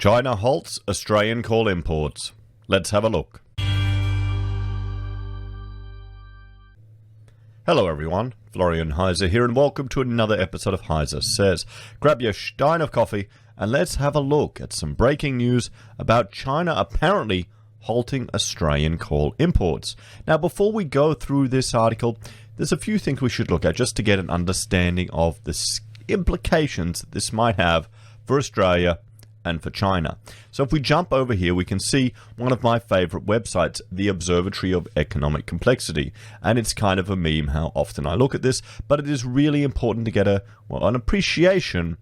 China halts Australian coal imports. Let's have a look. Hello everyone, Florian.heise here, and welcome to another episode of HeiseSays. Grab your stein of coffee and let's have a look at some breaking news about China apparently halting Australian coal imports. Now, before we go through this article, there's a few things we should look at just to get an understanding of the implications that this might have for Australia and for China. So if we jump over here, we can see one of my favorite websites, the Observatory of Economic Complexity. And it's kind of a meme how often I look at this, but it is really important to get an appreciation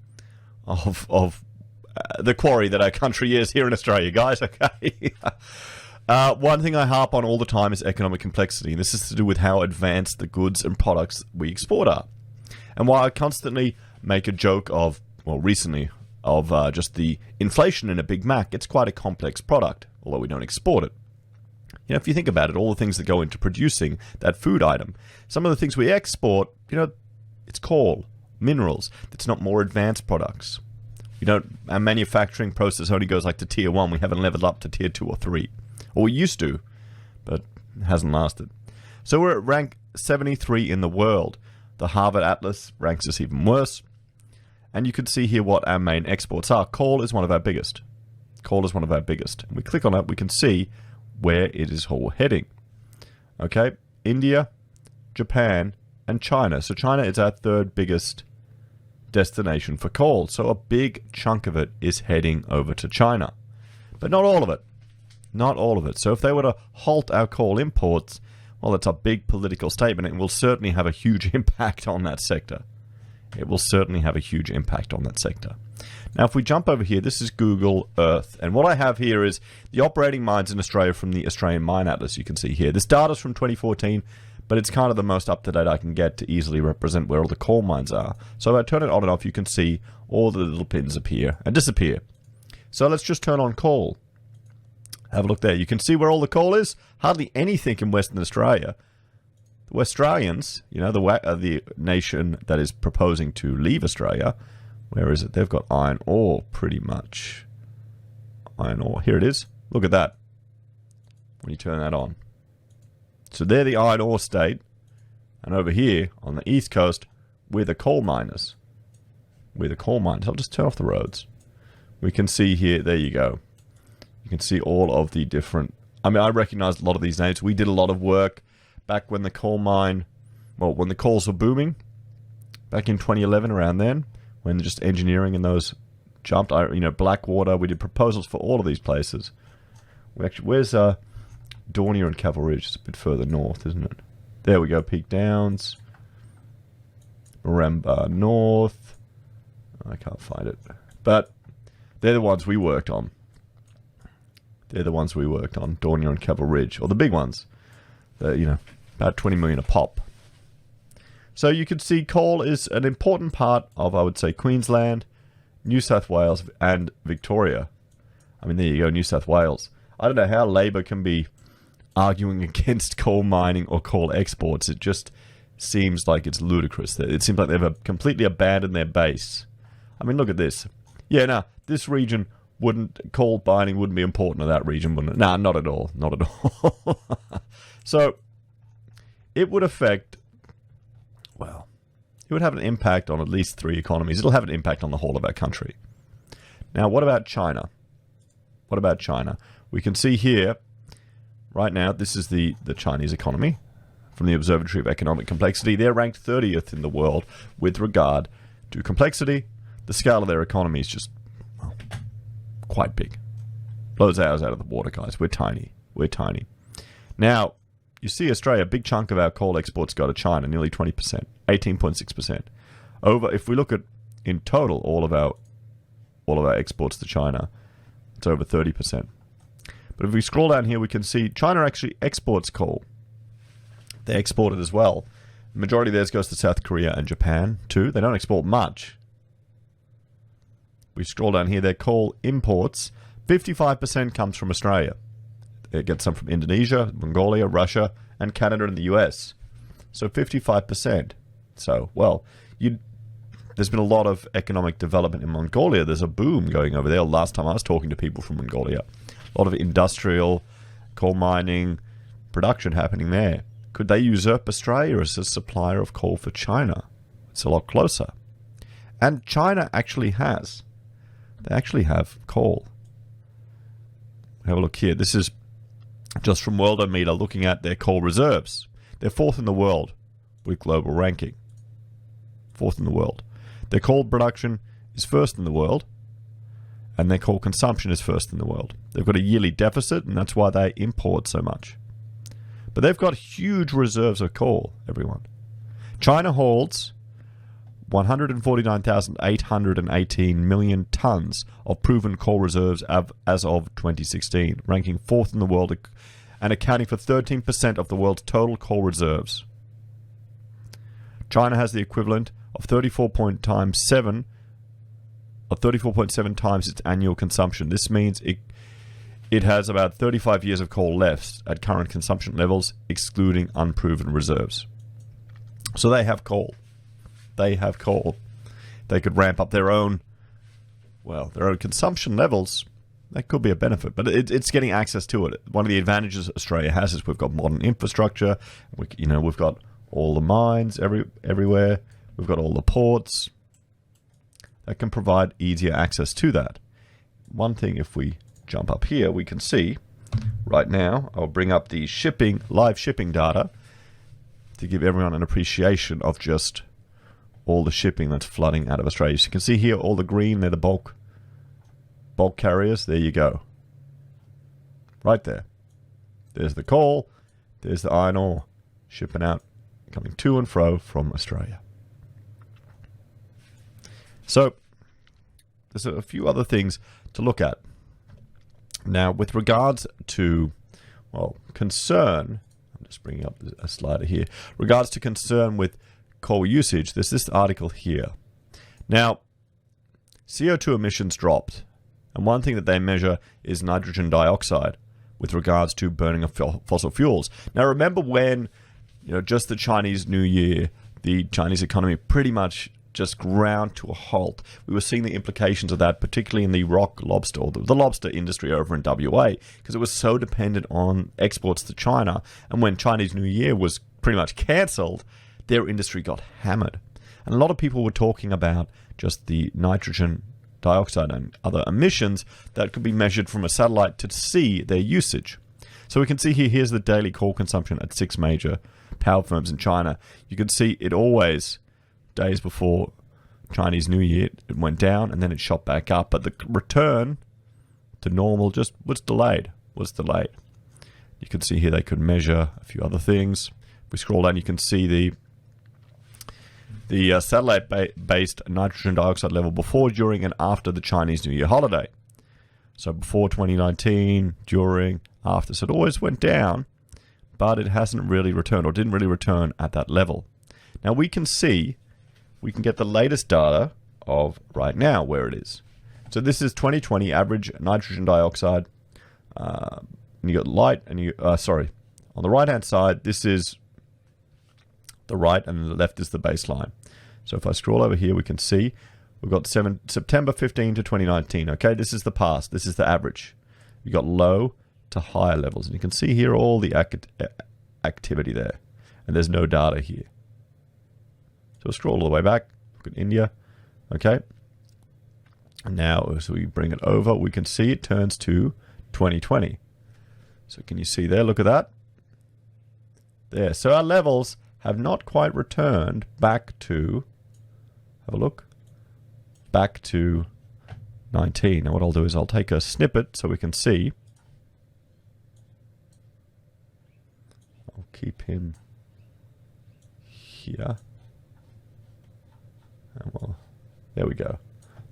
of the quarry that our country is here in Australia, guys, okay? One thing I harp on all the time is economic complexity, and this is to do with how advanced the goods and products we export are. And while I constantly make a joke of, well, recently, of just the inflation in a Big Mac, it's quite a complex product, although we don't export it. You know, if you think about it, all the things that go into producing that food item, some of the things we export, you know, it's coal, minerals, that's not more advanced products. Our manufacturing process only goes like to tier 1, we haven't leveled up to tier 2 or 3. Or we used to, but it hasn't lasted. So we're at rank 73 in the world. The Harvard Atlas ranks us even worse. And you can see here what our main exports are. Coal is one of our biggest. Coal is one of our biggest. And we click on it, we can see where it is all heading. Okay, India, Japan, and China. So China is our third biggest destination for coal. So a big chunk of it is heading over to China. But not all of it. Not all of it. So if they were to halt our coal imports, well, that's a big political statement. It will certainly have a huge impact on that sector. It will certainly have a huge impact on that sector. Now, if we jump over here, this is Google Earth. And what I have here is the operating mines in Australia from the Australian Mine Atlas, you can see here. This data is from 2014, but it's kind of the most up-to-date I can get to easily represent where all the coal mines are. So if I turn it on and off, you can see all the little pins appear and disappear. So let's just turn on coal. Have a look there. You can see where all the coal is. Hardly anything in Western Australia. The Australians, you know, the nation that is proposing to leave Australia, where is it? They've got iron ore, pretty much. Iron ore. Here it is. Look at that. When you turn that on. So they're the iron ore state. And over here, on the east coast, we're the coal miners. We're the coal miners. I'll just turn off the roads. We can see here, there you go. You can see all of the different... I mean, I recognize a lot of these names. We did a lot of work back when the coal mine... Well, when the coals were booming. Back in 2011, around then. When just engineering and those jumped. You know, Blackwater. We did proposals for all of these places. We actually... Where's Dornier and Caval Ridge? It's a bit further north, isn't it? There we go. Peak Downs. Moranbah North. I can't find it. But they're the ones we worked on. They're the ones we worked on, Dornier and Caval Ridge, or the big ones. They're, you know, about 20 million a pop. So you can see coal is an important part of, I would say, Queensland, New South Wales, and Victoria. I mean, there you go, New South Wales. I don't know how Labor can be arguing against coal mining or coal exports. It just seems like it's ludicrous. It seems like they've completely abandoned their base. I mean, look at this. Yeah, now, this region... coal mining wouldn't be important to that region, wouldn't it? Nah, not at all. Not at all. So, it would affect, well, it would have an impact on at least 3 economies. It'll have an impact on the whole of our country. Now, what about China? What about China? We can see here, right now, this is the Chinese economy from the Observatory of Economic Complexity. They're ranked 30th in the world with regard to complexity. The scale of their economy is just, well, quite big. Blows ours out of the water, guys. We're tiny. We're tiny. Now, you see Australia, a big chunk of our coal exports go to China, nearly 20%, 18.6%. If we look at, in total, all of our exports to China, it's over 30%. But if we scroll down here, we can see China actually exports coal. They export it as well. The majority of theirs goes to South Korea and Japan, too. They don't export much. We scroll down here, their coal imports, 55% comes from Australia. It gets some from Indonesia, Mongolia, Russia, and Canada and the US. So 55%. So, well, you'd there's been a lot of economic development in Mongolia. There's a boom going over there. Last time I was talking to people from Mongolia, a lot of industrial, coal mining, production happening there. Could they usurp Australia as a supplier of coal for China? It's a lot closer. And China actually has. They actually have coal. Have a look here. This is just from Worldometer looking at their coal reserves. They're fourth in the world with global ranking. Fourth in the world. Their coal production is first in the world, and their coal consumption is first in the world. They've got a yearly deficit, and that's why they import so much. But they've got huge reserves of coal, everyone. China holds 149,818 million tons of proven coal reserves as of 2016, ranking fourth in the world and accounting for 13% of the world's total coal reserves. China has the equivalent of 34.7 times its annual consumption. This means it has about 35 years of coal left at current consumption levels, excluding unproven reserves. So they have coal. They have coal. They could ramp up their own consumption levels. That could be a benefit, but it's getting access to it. One of the advantages Australia has is we've got modern infrastructure. We've got all the mines everywhere. We've got all the ports that can provide easier access to that. One thing, if we jump up here, we can see right now, I'll bring up the live shipping data to give everyone an appreciation of just all the shipping that's flooding out of Australia. So you can see here all the green, they're the bulk carriers. There you go. Right there. There's the coal, there's the iron ore shipping out, coming to and fro from Australia. So there's a few other things to look at. Now, with regards to, concern, I'm just bringing up a slider here, regards to concern with coal usage, there's this article here. Now, CO2 emissions dropped, and one thing that they measure is nitrogen dioxide with regards to burning of fossil fuels. Now, remember when, just the Chinese New Year, the Chinese economy pretty much just ground to a halt. We were seeing the implications of that, particularly in the rock lobster, or the lobster industry over in WA, because it was so dependent on exports to China. And when Chinese New Year was pretty much cancelled, their industry got hammered. And a lot of people were talking about just the nitrogen dioxide and other emissions that could be measured from a satellite to see their usage. So we can see here's the daily coal consumption at 6 major power firms in China. You can see it always, days before Chinese New Year, it went down and then it shot back up. But the return to normal just was delayed. You can see here they could measure a few other things. If we scroll down, you can see the satellite-based nitrogen dioxide level before, during, and after the Chinese New Year holiday. So before 2019, during, after. So it always went down, but it hasn't really returned, or didn't really return at that level. Now we can get the latest data of right now where it is. So this is 2020 average nitrogen dioxide. And you got light, and on the right-hand side, this is the right, and the left is the baseline. So if I scroll over here, we can see we've got September 15 to 2019. Okay, this is the past. This is the average. You got low to higher levels, and you can see here all the activity there, and there's no data here. So we'll scroll all the way back. Look at India. Okay, and now as we bring it over, we can see it turns to 2020. So can you see there? Look at that. There. So our levels have not quite returned back to, have a look, back to 19. Now what I'll do is I'll take a snippet so we can see. I'll keep him here. And well, there we go.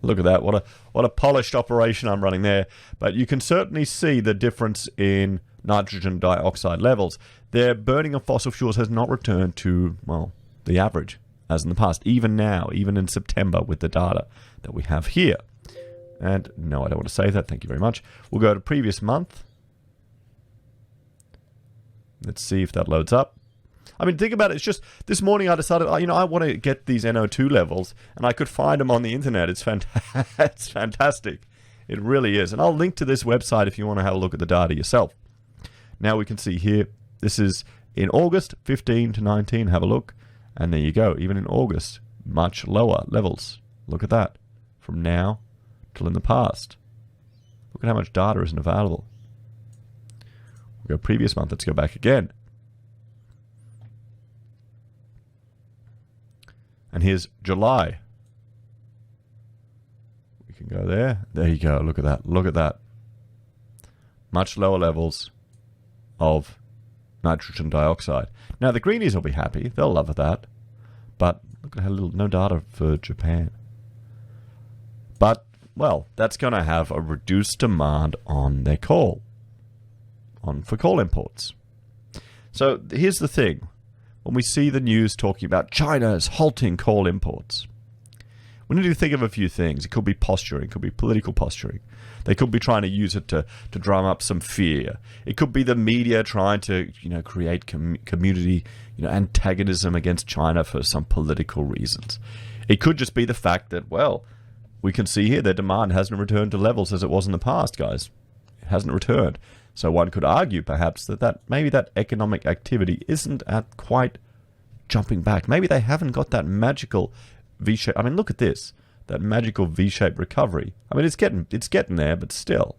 Look at that. What a polished operation I'm running there. But you can certainly see the difference in nitrogen dioxide levels. Their burning of fossil fuels has not returned to, the average as in the past, even now, even in September with the data that we have here. And no, I don't want to save that. Thank you very much. We'll go to previous month. Let's see if that loads up. I mean, think about it. It's just this morning I decided, I want to get these NO2 levels, and I could find them on the internet. It's it's fantastic. It really is. And I'll link to this website if you want to have a look at the data yourself. Now we can see here, this is in August, 15 to 19. Have a look. And there you go. Even in August, much lower levels. Look at that. From now till in the past. Look at how much data isn't available. We'll go previous month. Let's go back again. And here's July. We can go there. There you go. Look at that. Look at that. Much lower levels of nitrogen dioxide. Now, the greenies will be happy. They'll love that. But look at how little, no data for Japan. But, well, that's going to have a reduced demand on their coal. For coal imports. So here's the thing. When we see the news talking about China is halting coal imports, we need to think of a few things. It could be posturing. It could be political posturing. They could be trying to use it to drum up some fear. It could be the media trying to, create community, antagonism against China for some political reasons. It could just be the fact that, well, we can see here their demand hasn't returned to levels as it was in the past, guys. It hasn't returned. So one could argue, perhaps, that maybe that economic activity isn't at quite jumping back. Maybe they haven't got that magical V-shape. I mean, look at this. That magical V-shaped recovery. I mean, it's getting there, but still.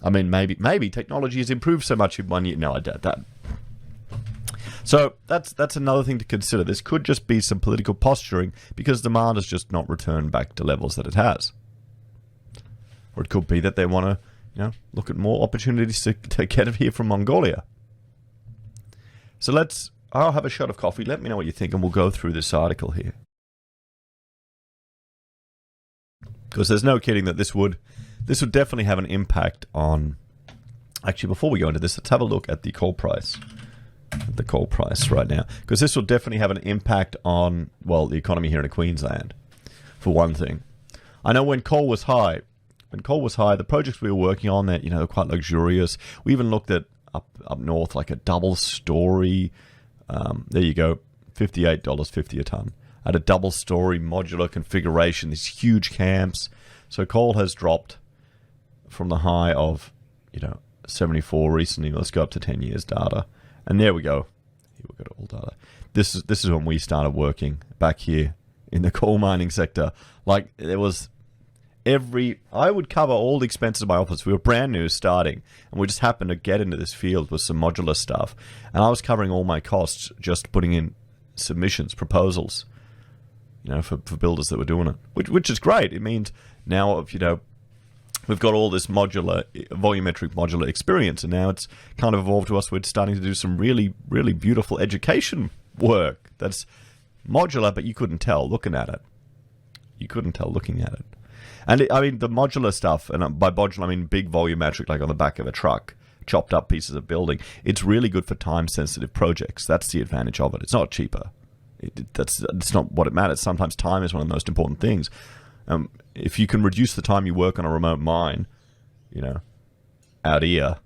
I mean, maybe technology has improved so much in 1 year. No, I doubt that. So that's another thing to consider. This could just be some political posturing because demand has just not returned back to levels that it has. Or it could be that they want to, look at more opportunities to get it here from Mongolia. So I'll have a shot of coffee. Let me know what you think, and we'll go through this article here. Because there's no kidding that this would definitely have an impact on... Actually, before we go into this, let's have a look at the coal price. The coal price right now. Because this will definitely have an impact on, well, the economy here in Queensland, for one thing. I know when coal was high, the projects we were working on, that they're quite luxurious. We even looked at up north, like a double-story. There you go, $58.50 a ton at a double-story modular configuration. These huge camps. So coal has dropped from the high of 74 recently. Let's go up to 10 years data, and there we go. Here we got all data. This is when we started working back here in the coal mining sector. Like there was. I would cover all the expenses of my office. We were brand new starting, and we just happened to get into this field with some modular stuff. And I was covering all my costs, just putting in submissions, proposals, for builders that were doing it, which is great. It means now, we've got all this volumetric modular experience, and now it's kind of evolved to us. We're starting to do some really, really beautiful education work that's modular, but you couldn't tell looking at it. You couldn't tell looking at it. And the modular stuff, and by modular I mean big volumetric, like on the back of a truck, chopped up pieces of building. It's really good for time-sensitive projects. That's the advantage of it. It's not cheaper. That's not what it matters. Sometimes time is one of the most important things. If you can reduce the time you work on a remote mine, out here,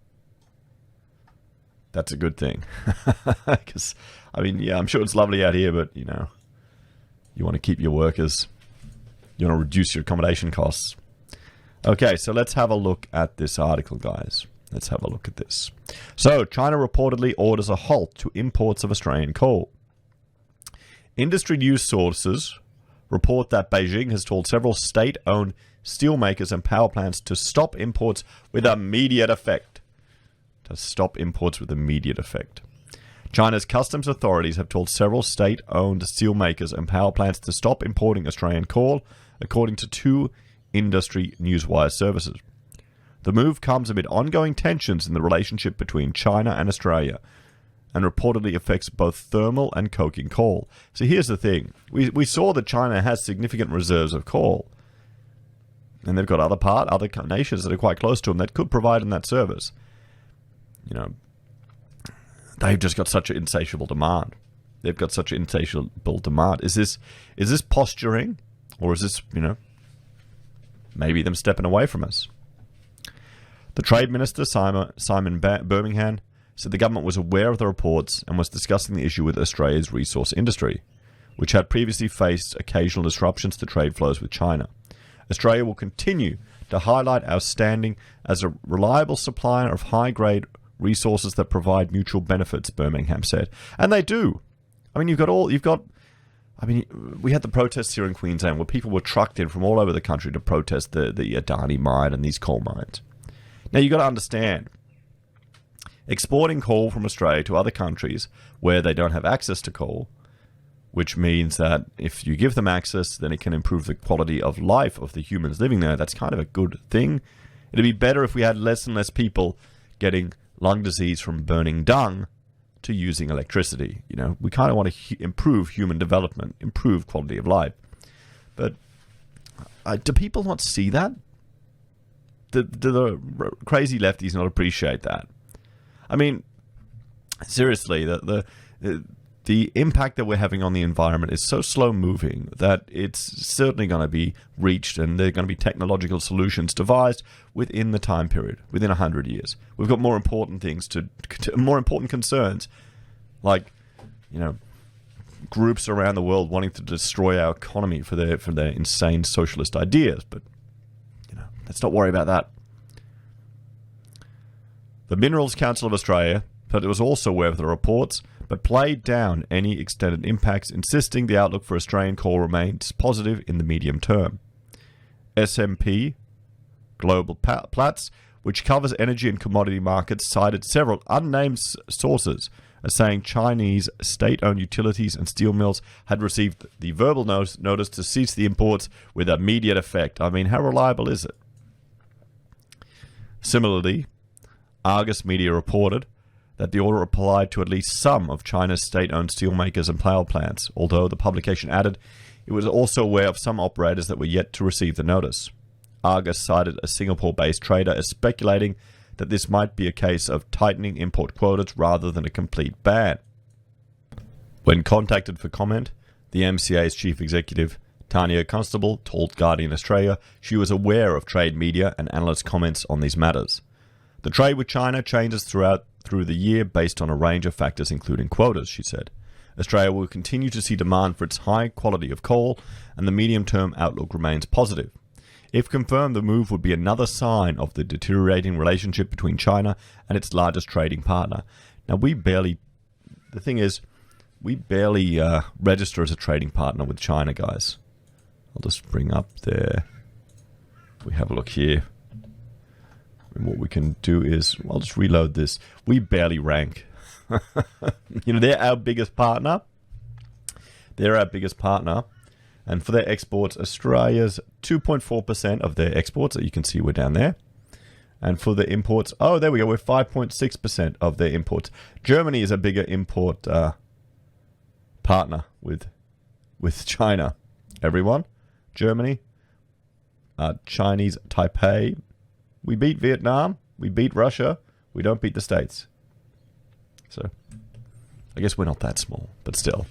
that's a good thing. Because, I'm sure it's lovely out here, but, you want to keep your workers... You want to reduce your accommodation costs. Okay, so let's have a look at this article, guys. Let's have a look at this. So, China reportedly orders a halt to imports of Australian coal. Industry news sources report that Beijing has told several state-owned steelmakers and power plants to stop imports with immediate effect. China's customs authorities have told several state-owned steelmakers and power plants to stop importing Australian coal, according to two industry newswire services. The move comes amid ongoing tensions in the relationship between China and Australia, and reportedly affects both thermal and coking coal. So here's the thing. We saw that China has significant reserves of coal, and they've got other nations that are quite close to them that could provide them that service. They've just got such an insatiable demand. Is this posturing? Or is this, maybe them stepping away from us? The Trade Minister, Simon Birmingham, said the government was aware of the reports and was discussing the issue with Australia's resource industry, which had previously faced occasional disruptions to trade flows with China. Australia will continue to highlight our standing as a reliable supplier of high-grade resources that provide mutual benefits, Birmingham said. And they do. I mean, we had the protests here in Queensland where people were trucked in from all over the country to protest the Adani mine and these coal mines. Now, you've got to understand, exporting coal from Australia to other countries where they don't have access to coal, which means that if you give them access, then it can improve the quality of life of the humans living there. That's kind of a good thing. It'd be better if we had less and less people getting lung disease from burning dung to using electricity. You know, we kind of want to improve human development, improve quality of life. But do people not see that? Do the crazy lefties not appreciate that? I mean, seriously, the impact that we're having on the environment is so slow-moving that it's certainly going to be reached, and there are going to be technological solutions devised within the time period, within 100 years. We've got more important things more important concerns, like, you know, groups around the world wanting to destroy our economy for their insane socialist ideas. But, you know, let's not worry about that. The Minerals Council of Australia said it was also aware of the reports, but played down any extended impacts, insisting the outlook for Australian coal remains positive in the medium term. S&P Global Platts, which covers energy and commodity markets, cited several unnamed sources as saying Chinese state-owned utilities and steel mills had received the verbal notice to cease the imports with immediate effect. I mean, how reliable is it? Similarly, Argus Media reported that the order applied to at least some of China's state-owned steelmakers and power plants, although the publication added it was also aware of some operators that were yet to receive the notice. Argus cited a Singapore-based trader as speculating that this might be a case of tightening import quotas rather than a complete ban. When contacted for comment, the MCA's chief executive, Tanya Constable, told Guardian Australia she was aware of trade media and analyst comments on these matters. The trade with China changes through the year based on a range of factors, including quotas, she said. Australia will continue to see demand for its high quality of coal, and the medium-term outlook remains positive. If confirmed, the move would be another sign of the deteriorating relationship between China and its largest trading partner. Now, we barely register as a trading partner with China, guys. I'll just bring up there. We have a look here. And what we can do is, I'll just reload this. We barely rank. You know, they're our biggest partner. And for their exports, Australia's 2.4% of their exports, that you can see we're down there. And for the imports, oh, there we go, we're 5.6% of their imports. Germany is a bigger import partner with China. Everyone, Germany, Chinese Taipei. We beat Vietnam, we beat Russia, we don't beat the States. So, I guess we're not that small, but still.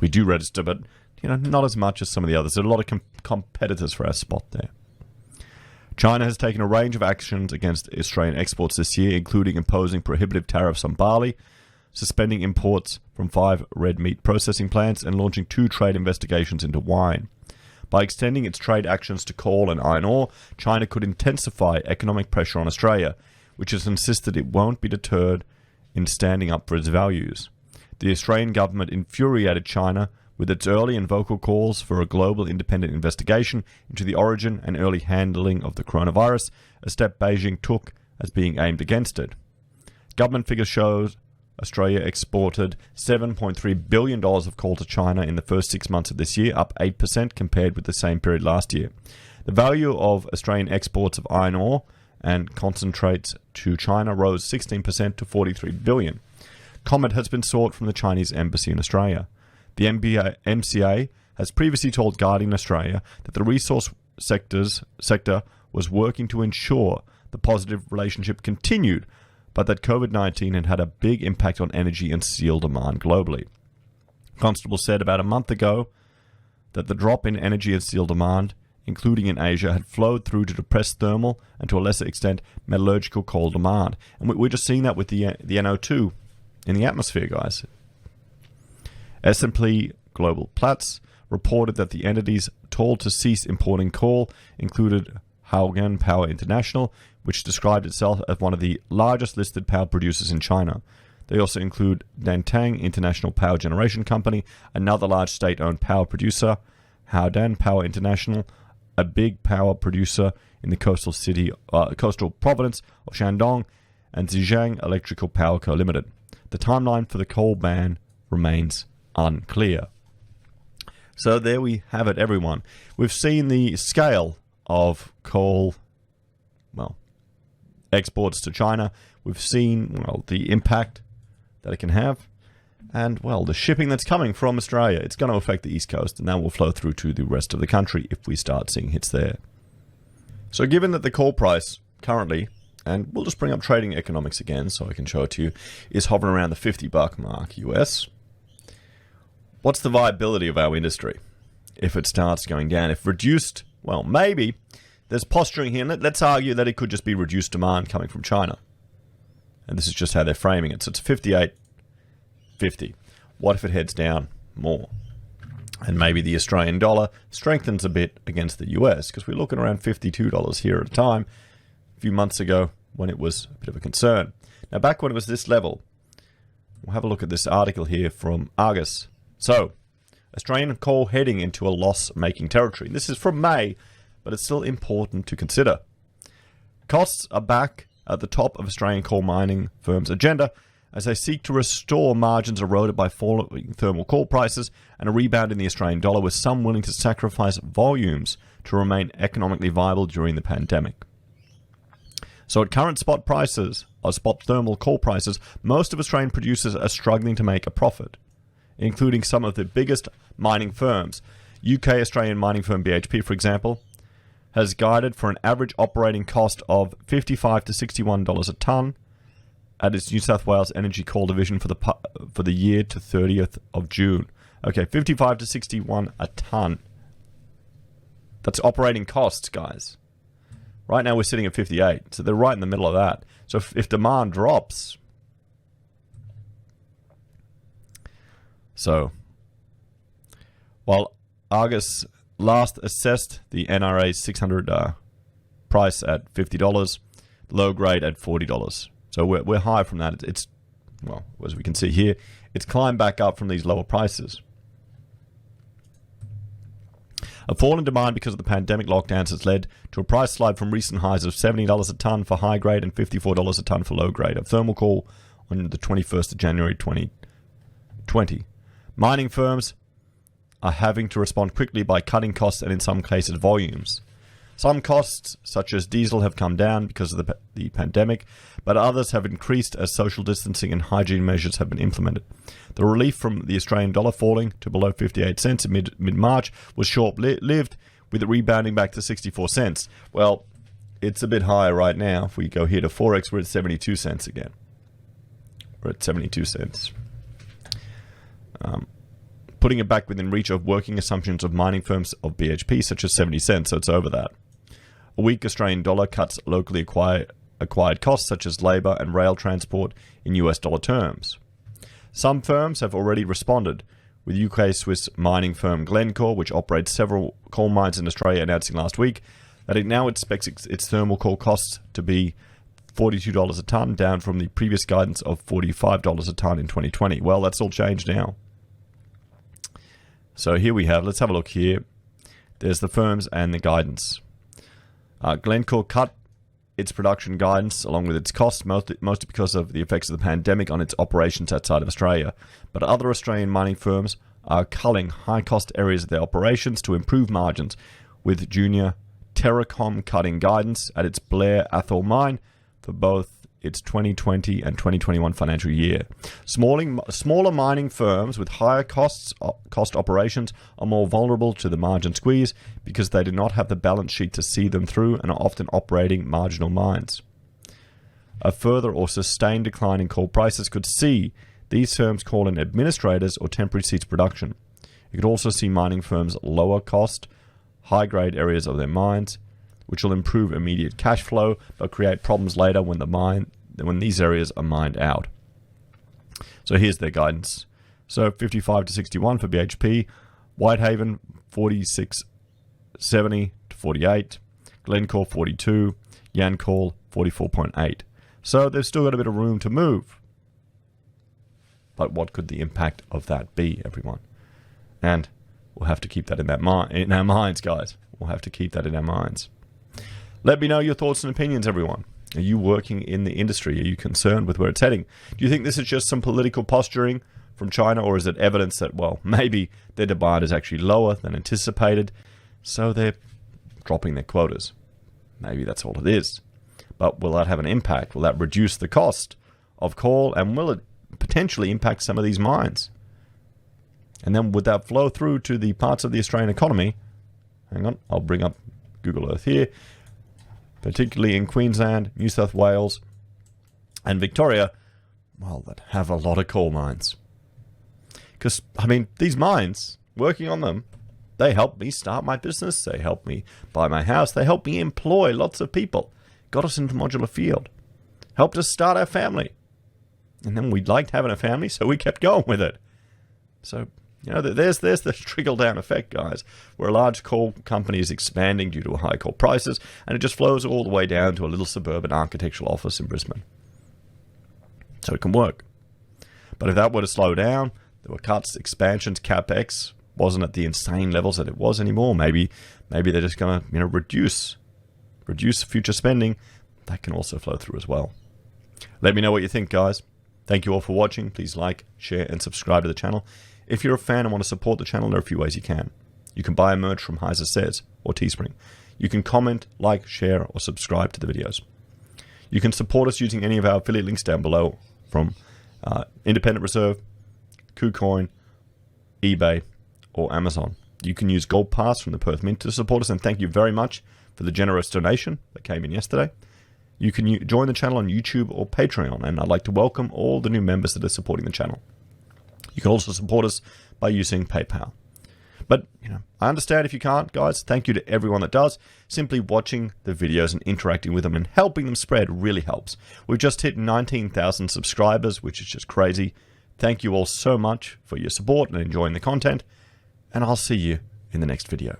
We do register, but, you know, not as much as some of the others. There are a lot of competitors for our spot there. China has taken a range of actions against Australian exports this year, including imposing prohibitive tariffs on barley, suspending imports from 5 red meat processing plants, and launching 2 trade investigations into wine. By extending its trade actions to coal and iron ore, China could intensify economic pressure on Australia, which has insisted it won't be deterred in standing up for its values. The Australian government infuriated China with its early and vocal calls for a global independent investigation into the origin and early handling of the coronavirus, a step Beijing took as being aimed against it. Government figures shows Australia exported $7.3 billion of coal to China in the first 6 months of this year, up 8% compared with the same period last year. The value of Australian exports of iron ore and concentrates to China rose 16% to $43 billion. Comment has been sought from the Chinese embassy in Australia. The MCA has previously told Guardian Australia that the resource sector was working to ensure the positive relationship continued, but that COVID-19 had a big impact on energy and steel demand globally. Constable said about a month ago that the drop in energy and steel demand including in Asia, had flowed through to depress thermal and, to a lesser extent, metallurgical coal demand. And we're just seeing that with the NO2 in the atmosphere, guys. S&P Global Platts reported that the entities told to cease importing coal included Hougang Power International, which described itself as one of the largest listed power producers in China. They also include Dantang International Power Generation Company, another large state-owned power producer, Houdan Power International, a big power producer in the coastal province of Shandong, and Zhejiang Electrical Power Co. Limited. The timeline for the coal ban remains unclear. So there we have it, everyone. We've seen the scale of coal, exports to China. We've seen, the impact that it can have. And, the shipping that's coming from Australia. It's going to affect the East Coast, and that will flow through to the rest of the country if we start seeing hits there. So given that the coal price currently, and we'll just bring up trading economics again so I can show it to you, is hovering around the $50 mark US. What's the viability of our industry if it starts going down? If reduced, maybe there's posturing here. Let's argue that it could just be reduced demand coming from China. And this is just how they're framing it. So it's 58.50. What if it heads down more? And maybe the Australian dollar strengthens a bit against the US, because we're looking around $52 here at a time a few months ago when it was a bit of a concern. Now, back when it was this level, we'll have a look at this article here from Argus. So, Australian coal heading into a loss-making territory. This is from May, but it's still important to consider. Costs are back at the top of Australian coal mining firms' agenda as they seek to restore margins eroded by falling thermal coal prices and a rebound in the Australian dollar, with some willing to sacrifice volumes to remain economically viable during the pandemic. So at current spot prices, or spot thermal coal prices, most of Australian producers are struggling to make a profit, including some of the biggest mining firms. UK Australian mining firm BHP, for example, has guided for an average operating cost of $55 to $61 a tonne at its New South Wales Energy Coal Division for the year to 30th of June. Okay, 55 to 61 a tonne. That's operating costs, guys. Right now we're sitting at 58, so they're right in the middle of that. So if demand drops, so while Argus last assessed the NRA's 600 price at $50, low grade at $40. So we're high from that. It's, as we can see here, it's climbed back up from these lower prices. A fall in demand because of the pandemic lockdowns has led to a price slide from recent highs of $70 a tonne for high grade and $54 a tonne for low grade of thermal coal on the 21st of January 2020. Mining firms are having to respond quickly by cutting costs and, in some cases, volumes. Some costs, such as diesel, have come down because of the pandemic, but others have increased as social distancing and hygiene measures have been implemented. The relief from the Australian dollar falling to below 58 cents in mid-March was short-lived, with it rebounding back to 64 cents. Well, it's a bit higher right now. If we go here to Forex, we're at 72 cents again. We're at 72 cents. Putting it back within reach of working assumptions of mining firms of BHP, such as 70 cents, so it's over that. A weak Australian dollar cuts locally acquired costs, such as labour and rail transport, in US dollar terms. Some firms have already responded, with UK-Swiss mining firm Glencore, which operates several coal mines in Australia, announcing last week that it now expects its thermal coal costs to be $42 a tonne, down from the previous guidance of $45 a tonne in 2020. Well, that's all changed now. So here we have, let's have a look here. There's the firms and the guidance. Glencore cut its production guidance along with its costs, mostly because of the effects of the pandemic on its operations outside of Australia. But other Australian mining firms are culling high-cost areas of their operations to improve margins, with junior Terracom cutting guidance at its Blair Athol mine for both its 2020 and 2021 financial year. Smaller mining firms with higher cost operations are more vulnerable to the margin squeeze because they do not have the balance sheet to see them through and are often operating marginal mines. A further or sustained decline in coal prices could see these firms call in administrators or temporary cease production. It could also see mining firms lower cost high-grade areas of their mines, which will improve immediate cash flow but create problems later when these areas are mined out. So here's their guidance. So 55 to 61 for BHP, Whitehaven 46.70 to 48, Glencore 42, Yancoal 44.8. So they've still got a bit of room to move. But what could the impact of that be, everyone? And we'll have to keep that in our minds, guys. We'll have to keep that in our minds. Let me know your thoughts and opinions, everyone. Are you working in the industry? Are you concerned with where it's heading? Do you think this is just some political posturing from China, or is it evidence that, well, maybe their demand is actually lower than anticipated, so they're dropping their quotas? Maybe that's all it is. But will that have an impact? Will that reduce the cost of coal, and will it potentially impact some of these mines? And then would that flow through to the parts of the Australian economy? Hang on, I'll bring up Google Earth here. Particularly in Queensland, New South Wales, and Victoria, well, that have a lot of coal mines. Because, I mean, these mines, working on them, they help me start my business, they help me buy my house, they help me employ lots of people, got us into modular field, helped us start our family. And then we liked having a family, so we kept going with it. So, you know, there's the trickle-down effect, guys, where a large coal company is expanding due to high coal prices, and it just flows all the way down to a little suburban architectural office in Brisbane. So it can work. But if that were to slow down, there were cuts, expansions, CapEx wasn't at the insane levels that it was anymore. Maybe they're just going to, you know, reduce future spending. That can also flow through as well. Let me know what you think, guys. Thank you all for watching. Please like, share, and subscribe to the channel. If you're a fan and want to support the channel, there are a few ways you can. You can buy a merch from HeiseSays or Teespring. You can comment, like, share, or subscribe to the videos. You can support us using any of our affiliate links down below from Independent Reserve, Kucoin, eBay, or Amazon. You can use Gold Pass from the Perth Mint to support us, and thank you very much for the generous donation that came in yesterday. You can join the channel on YouTube or Patreon, and I'd like to welcome all the new members that are supporting the channel. You can also support us by using PayPal. But, you know, I understand if you can't, guys. Thank you to everyone that does. Simply watching the videos and interacting with them and helping them spread really helps. We've just hit 19,000 subscribers, which is just crazy. Thank you all so much for your support and enjoying the content, and I'll see you in the next video.